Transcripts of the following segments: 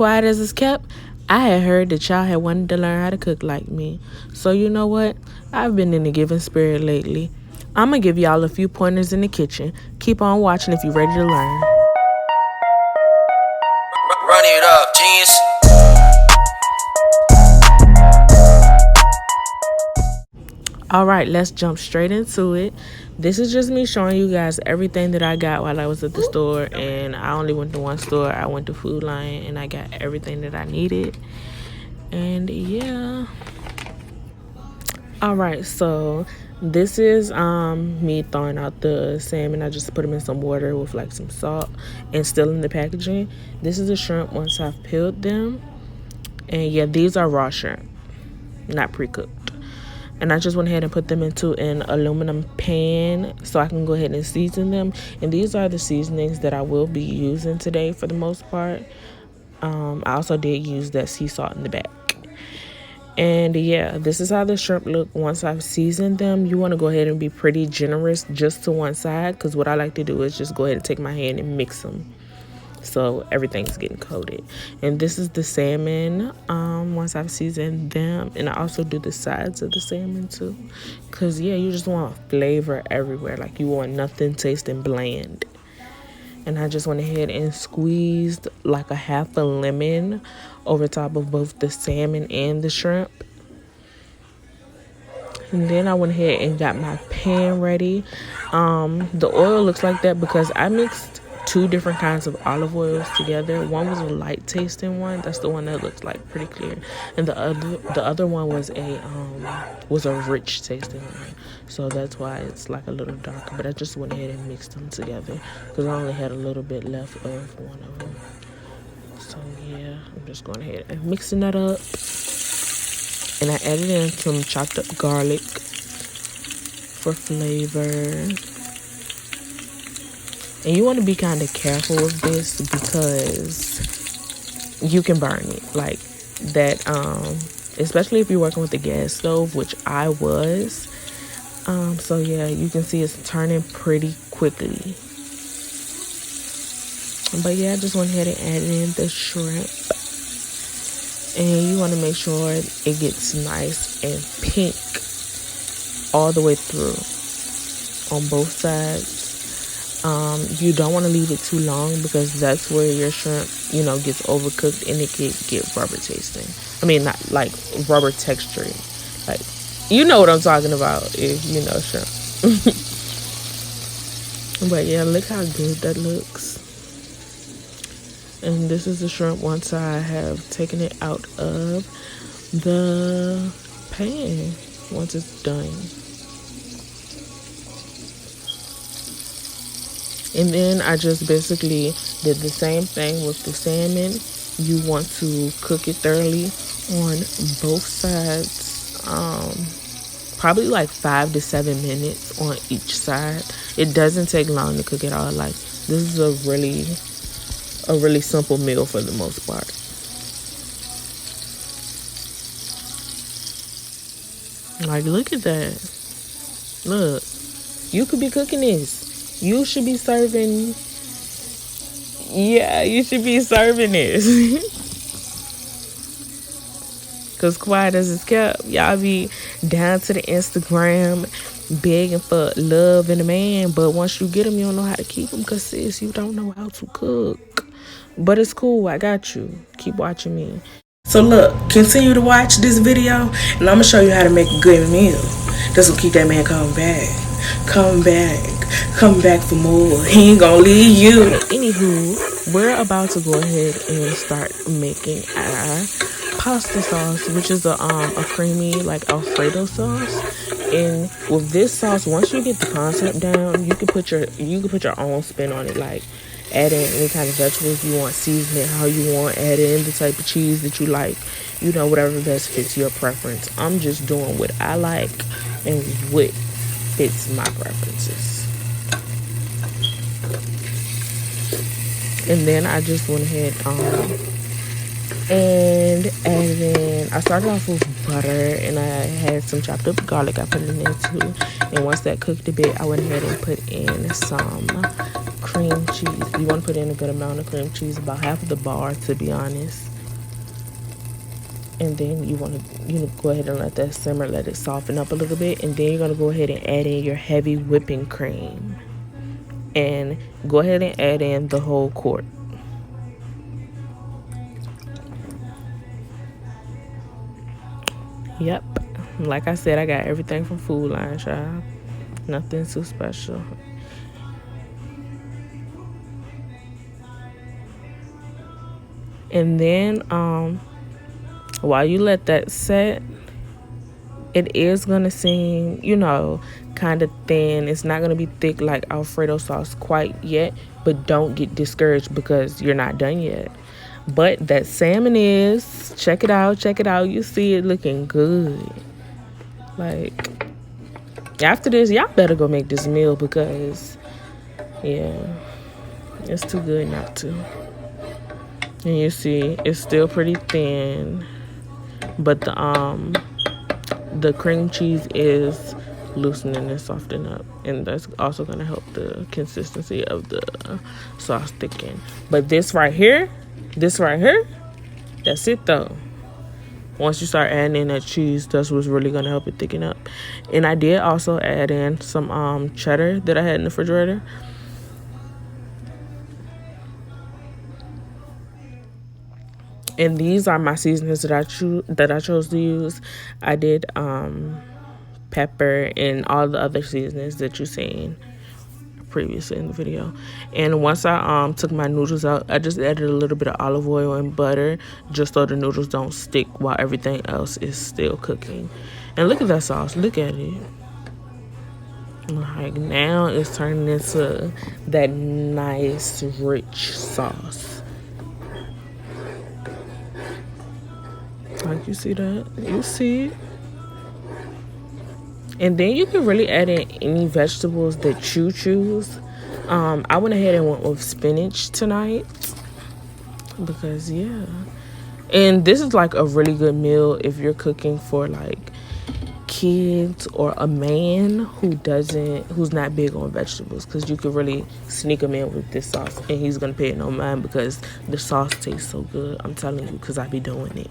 quiet as it's kept, I had heard that y'all had wanted to learn how to cook like me. So you know what? I've been in a giving spirit lately. I'm going to give y'all a few pointers in the kitchen. Keep on watching if you're ready to learn. Run it up, jeans. All right, let's jump straight into it. This is just me showing you guys everything that I got while I was at the store. And I only went to one store. I went to Food Lion and I got everything that I needed. And yeah. All right, so this is me thawing out the salmon. I just put them in some water with like some salt and still in the packaging. This is the shrimp once I've peeled them. And yeah, these are raw shrimp, not pre-cooked. And I just went ahead and put them into an aluminum pan so I can go ahead and season them. And these are the seasonings that I will be using today for the most part. I also did use that sea salt in the back. And yeah, this is how the shrimp look once I've seasoned them. You want to go ahead and be pretty generous just to one side, because what I like to do is just go ahead and take my hand and mix them so everything's getting coated. And this is the salmon once I've seasoned them. And I also do the sides of the salmon too, because yeah, you just want flavor everywhere. Like, you want nothing tasting bland. And I just went ahead and squeezed like a half a lemon over top of both the salmon and the shrimp. And then I went ahead and got my pan ready. The oil looks like that because I mixed 2 different kinds of olive oils together. One was a light tasting one. That's the one that looks like pretty clear. And the other one was a rich tasting one. So that's why it's like a little darker. But I just went ahead and mixed them together because I only had a little bit left of one of them. So yeah, I'm just going ahead and mixing that up. And I added in some chopped up garlic for flavor. And you want to be kind of careful with this because you can burn it like that. Especially if you're working with a gas stove, which I was. So yeah, you can see it's turning pretty quickly. But yeah, I just went ahead and added in the shrimp. And you want to make sure it gets nice and pink all the way through on both sides. You don't want to leave it too long because that's where your shrimp, gets overcooked and it could get rubber tasting. I mean, not like rubber texture. Like, you know what I'm talking about if you know shrimp. But yeah, look how good that looks. And this is the shrimp once I have taken it out of the pan once it's done. And then I just basically did the same thing with the salmon. You want to cook it thoroughly on both sides. Probably like 5 to 7 minutes on each side. It doesn't take long to cook it all. Like, this is a really simple meal for the most part. Like, look at that. Look, you could be cooking this. You should be serving. Yeah, you should be serving this. Because quiet as it's kept, y'all be down to the Instagram begging for love and a man. But once you get them, you don't know how to keep them because, sis, you don't know how to cook. But it's cool. I got you. Keep watching me. So look, continue to watch this video, and I'm going to show you how to make a good meal. This will keep that man coming back. Come back for more. He ain't gonna leave you. Anywho, we're about to go ahead and start making our pasta sauce, which is a creamy like Alfredo sauce. And with this sauce, once you get the concept down, you can put your own spin on it. Like, add in any kind of vegetables you want, season it how you want, add in the type of cheese that you like, whatever best fits your preference. I'm just doing what I like and what fits my preferences. And then I just went ahead and added in, I started off with butter and I had some chopped up garlic I put in there too. And once that cooked a bit, I went ahead and put in some cream cheese. You want to put in a good amount of cream cheese, about half of the bar to be honest. And then you want to go ahead and let that simmer, let it soften up a little bit, and then you're going to go ahead and add in your heavy whipping cream, and go ahead and add in the whole quart. Yep, like I said, I got everything from Food Line, child. Nothing too special. And then while you let that set, it is gonna seem, kind of thin. It's not gonna be thick like Alfredo sauce quite yet, but don't get discouraged because you're not done yet. But that salmon is, check it out, check it out. You see it looking good. Like, after this, y'all better go make this meal because, yeah, it's too good not to. And you see, it's still pretty thin, but the cream cheese is loosening and softening up, and that's also gonna help the consistency of the sauce thicken. But this right here, that's it though. Once you start adding in that cheese, that's what's really gonna help it thicken up. And I did also add in some cheddar that I had in the refrigerator. And these are my seasonings that I chose to use. I did pepper and all the other seasonings that you've seen previously in the video. And once I took my noodles out, I just added a little bit of olive oil and butter just so the noodles don't stick while everything else is still cooking. And look at that sauce. Look at it. Like, now it's turning into that nice rich sauce. Like, you see that? You see it? And then you can really add in any vegetables that you choose. I went ahead and went with spinach tonight because, yeah. And this is like a really good meal if you're cooking for like kids or a man who's not big on vegetables, because you could really sneak him in with this sauce and he's gonna pay it no mind because the sauce tastes so good. I'm telling you, because I be doing it.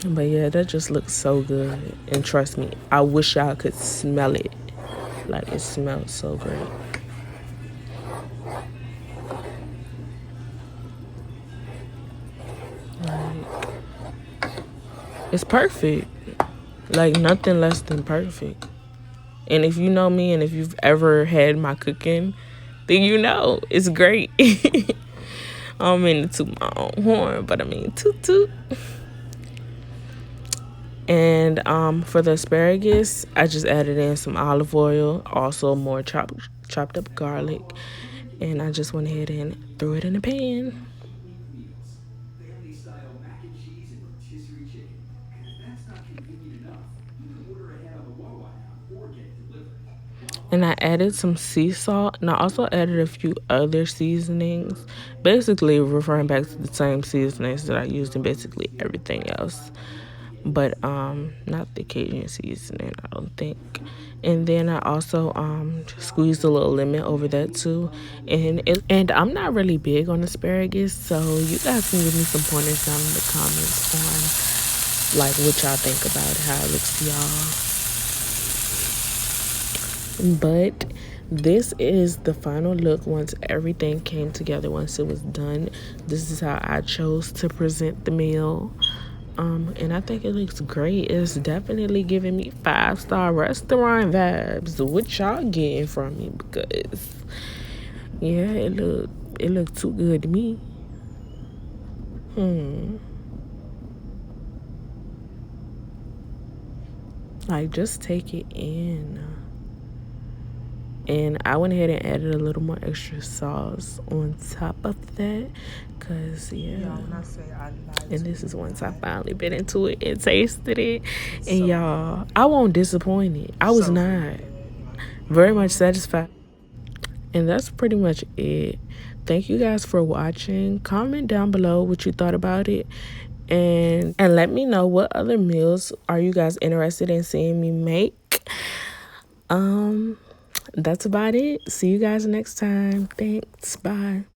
But yeah, that just looks so good. And trust me, I wish y'all could smell it. Like, it smells so great. Like, it's perfect. Like, nothing less than perfect. And if you know me and if you've ever had my cooking, then you know it's great. I don't mean to toot my own horn, but I mean toot toot. And for the asparagus, I just added in some olive oil, also more chopped up garlic, and I just went ahead and threw it in the pan. And I added some sea salt, and I also added a few other seasonings, basically referring back to the same seasonings that I used in basically everything else, but not the Cajun seasoning, I don't think. And then I also squeezed a little lemon over that too. And I'm not really big on asparagus, so you guys can give me some pointers down in the comments on like what y'all think about it, how it looks to y'all. But this is the final look once everything came together, once it was done. This is how I chose to present the meal. And I think it looks great. It's definitely giving me 5-star restaurant vibes. What y'all getting from me? Because yeah, it looked too good to me. Like, just take it in. And I went ahead and added a little more extra sauce on top of that, because and this is once I finally bit into it and tasted it, and y'all, I won't disappoint it. I was not very much satisfied. And that's pretty much it. Thank you guys for watching. Comment down below what you thought about it, and let me know what other meals are you guys interested in seeing me make. That's about it. See you guys next time. Thanks. Bye.